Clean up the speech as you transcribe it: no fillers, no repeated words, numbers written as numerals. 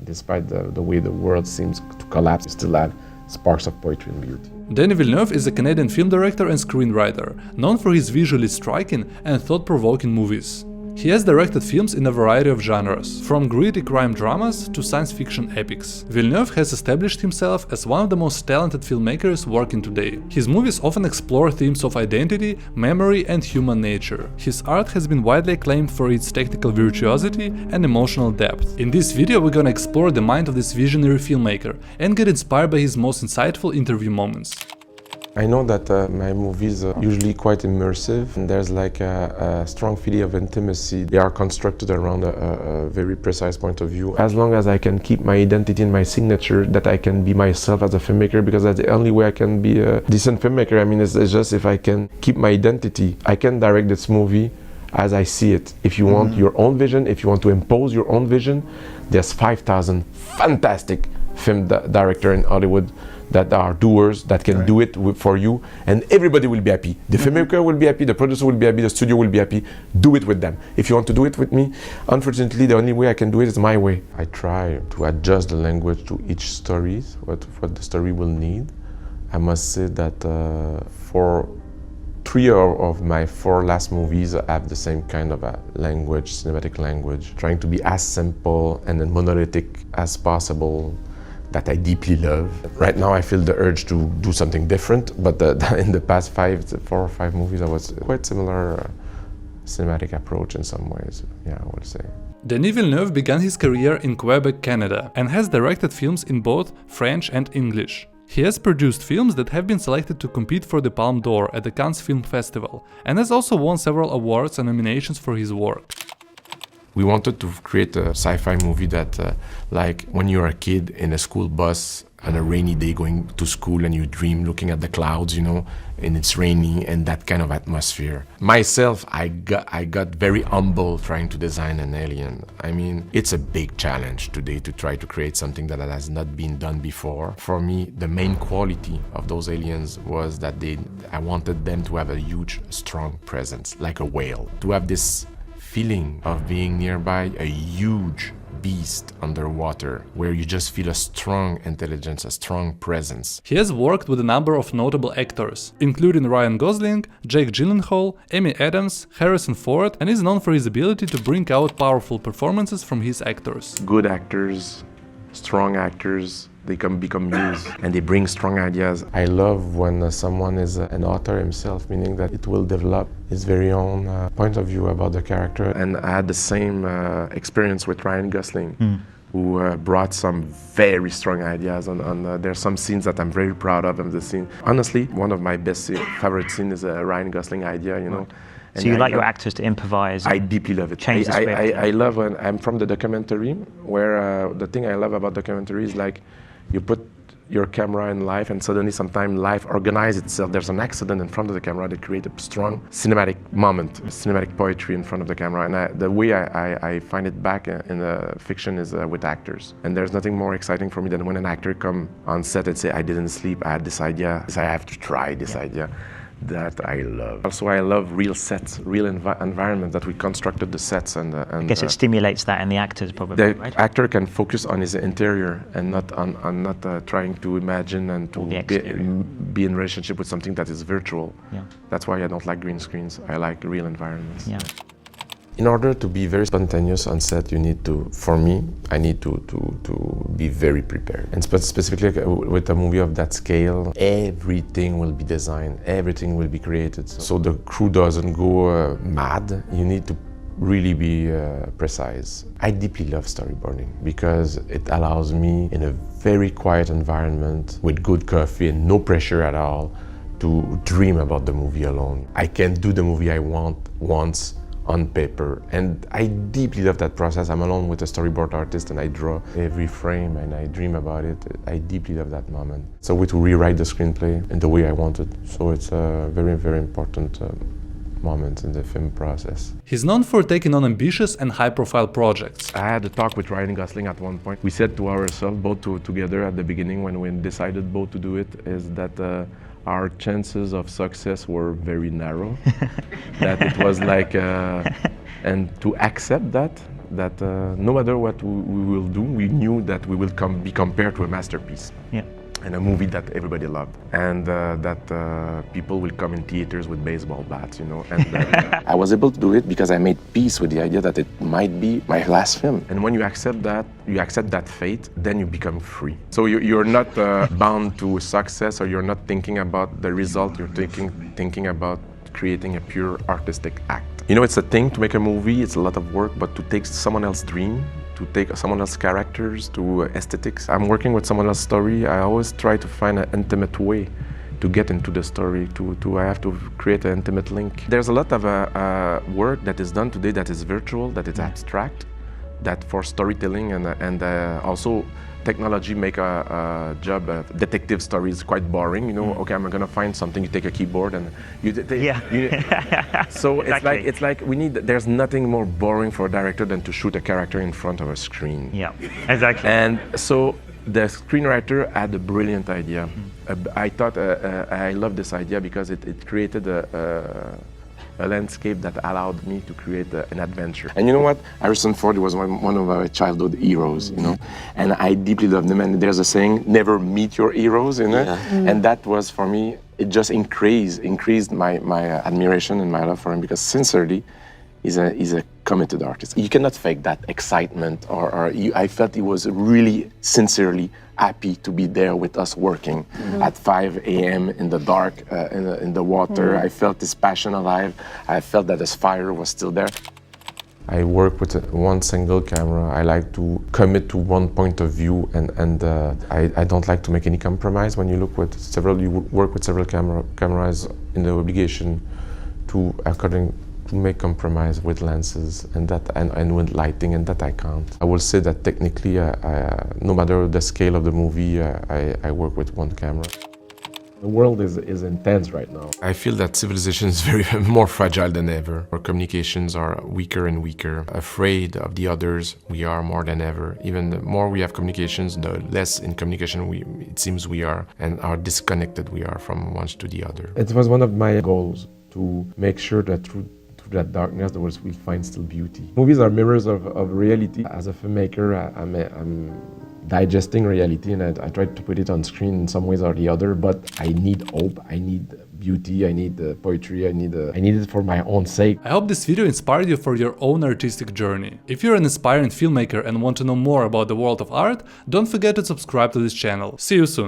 Despite the way the world seems to collapse, you still have sparks of poetry and beauty. Denis Villeneuve is a Canadian film director and screenwriter, known for his visually striking and thought-provoking movies. He has directed films in a variety of genres, from gritty crime dramas to science fiction epics. Villeneuve has established himself as one of the most talented filmmakers working today. His movies often explore themes of identity, memory and human nature. His art has been widely acclaimed for its technical virtuosity and emotional depth. In this video we're gonna explore the mind of this visionary filmmaker and get inspired by his most insightful interview moments. I know that my movies are usually quite immersive, and there's like a strong feeling of intimacy. They are constructed around a very precise point of view. As long as I can keep my identity and my signature, that I can be myself as a filmmaker, because that's the only way I can be a decent filmmaker. I mean, it's just if I can keep my identity, I can direct this movie as I see it. If you want your own vision, if you want to impose your own vision, there's 5,000 fantastic film directors in Hollywood that are doers, that can do it for you, and everybody will be happy. The filmmaker will be happy, the producer will be happy, the studio will be happy. Do it with them. If you want to do it with me, unfortunately, the only way I can do it is my way. I try to adjust the language to each story, what the story will need. I must say that for 3 of my 4 last movies have the same kind of a language, cinematic language, trying to be as simple and then monolithic as possible, that I deeply love. Right now I feel the urge to do something different, but in the past 4 or 5 movies I was quite similar cinematic approach in some ways, yeah, I would say. Denis Villeneuve began his career in Quebec, Canada, and has directed films in both French and English. He has produced films that have been selected to compete for the Palme d'Or at the Cannes Film Festival, and has also won several awards and nominations for his work. We wanted to create a sci-fi movie that, like when you're a kid in a school bus on a rainy day going to school and you dream looking at the clouds, you know, and it's raining, and that kind of atmosphere. Myself, I got very humble trying to design an alien. I mean, it's a big challenge today to try to create something that has not been done before. For me, the main quality of those aliens was that I wanted them to have a huge, strong presence, like a whale. To have this feeling of being nearby a huge beast underwater, where you just feel a strong intelligence, a strong presence. He has worked with a number of notable actors, including Ryan Gosling, Jake Gyllenhaal, Amy Adams, Harrison Ford, and is known for his ability to bring out powerful performances from his actors. Good actors, strong actors, they can become used and they bring strong ideas. I love when someone is an author himself, meaning that it will develop his very own point of view about the character. And I had the same experience with Ryan Gosling, who brought some very strong ideas. There's some scenes that I'm very proud of the scene. Honestly, one of my favorite scenes is a Ryan Gosling idea, you know. So you like your actors to improvise? I deeply love it. Change the script. I love when I'm from the documentary, where the thing I love about documentary is like you put your camera in life and suddenly sometime life organizes itself. There's an accident in front of the camera that creates a strong cinematic moment, cinematic poetry in front of the camera. And the way I find it back in the fiction is with actors. And there's nothing more exciting for me than when an actor come on set and say, I didn't sleep, I had this idea, I have to try this idea. That I love. Also, I love real sets, real environment that we constructed the sets and I guess it stimulates that in the actors probably, the right? actor can focus on his interior and not on not trying to imagine and to be in relationship with something that is virtual. Yeah. That's why I don't like green screens. I like real environments. Yeah. In order to be very spontaneous on set, you need to, for me, I need to be very prepared. And specifically with a movie of that scale, everything will be designed, everything will be created. So the crew doesn't go mad. You need to really be precise. I deeply love storyboarding because it allows me, in a very quiet environment with good coffee and no pressure at all, to dream about the movie alone. I can do the movie I want once on paper, and I deeply love that process. I'm alone with a storyboard artist and I draw every frame and I dream about it. I deeply love that moment. It's a way to rewrite the screenplay in the way I want it. So it's a very, very important moment in the film process. He's known for taking on ambitious and high-profile projects. I had a talk with Ryan Gosling at one point. We said to ourselves, both together at the beginning when we decided both to do it, is that our chances of success were very narrow. That it was like, and to accept that that no matter what we will do, we knew that we will be compared to a masterpiece. Yeah. And a movie that everybody loved, and that people will come in theaters with baseball bats, you know. And I was able to do it because I made peace with the idea that it might be my last film. And when you accept that fate, then you become free. So you're not bound to success, or you're not thinking about the result. You're thinking about creating a pure artistic act. You know, it's a thing to make a movie. It's a lot of work, but to take someone else's dream, to take someone else's characters, to aesthetics. I'm working with someone else's story. I always try to find an intimate way to get into the story. I have to create an intimate link. There's a lot of work that is done today that is virtual, that is abstract, that for storytelling and also technology make a job of detective stories quite boring. You know, okay, I'm gonna find something. You take a keyboard and so Exactly. it's like we need. There's nothing more boring for a director than to shoot a character in front of a screen. Yeah, exactly. And so the screenwriter had a brilliant idea. I thought I love this idea because it created a landscape that allowed me to create an adventure. And you know what? Harrison Ford was one of our childhood heroes, you know, and I deeply loved him. And there's a saying, never meet your heroes, you know, and that was for me, it just increased my admiration and my love for him, because sincerely, he's a committed artist. You cannot fake that excitement, I felt he was really sincerely happy to be there with us working at 5 a.m. in the dark, in the water. I felt his passion alive. I felt that his fire was still there. I work with one single camera. I like to commit to one point of view, and I don't like to make any compromise. When you work with several cameras in the obligation to make compromise with lenses and with lighting, and that I can't. I will say that technically, no matter the scale of the movie, I work with one camera. The world is intense right now. I feel that civilization is very more fragile than ever. Our communications are weaker and weaker. Afraid of the others, we are more than ever. Even the more we have communications, the less in communication it seems we are, and how disconnected we are from one to the other. It was one of my goals to make sure that through that darkness, there was, we find still beauty. Movies are mirrors of reality. As a filmmaker, I'm digesting reality, and I try to put it on screen in some ways or the other, but I need hope, I need beauty, I need poetry, I need it for my own sake. I hope this video inspired you for your own artistic journey. If you're an aspiring filmmaker and want to know more about the world of art, don't forget to subscribe to this channel. See you soon!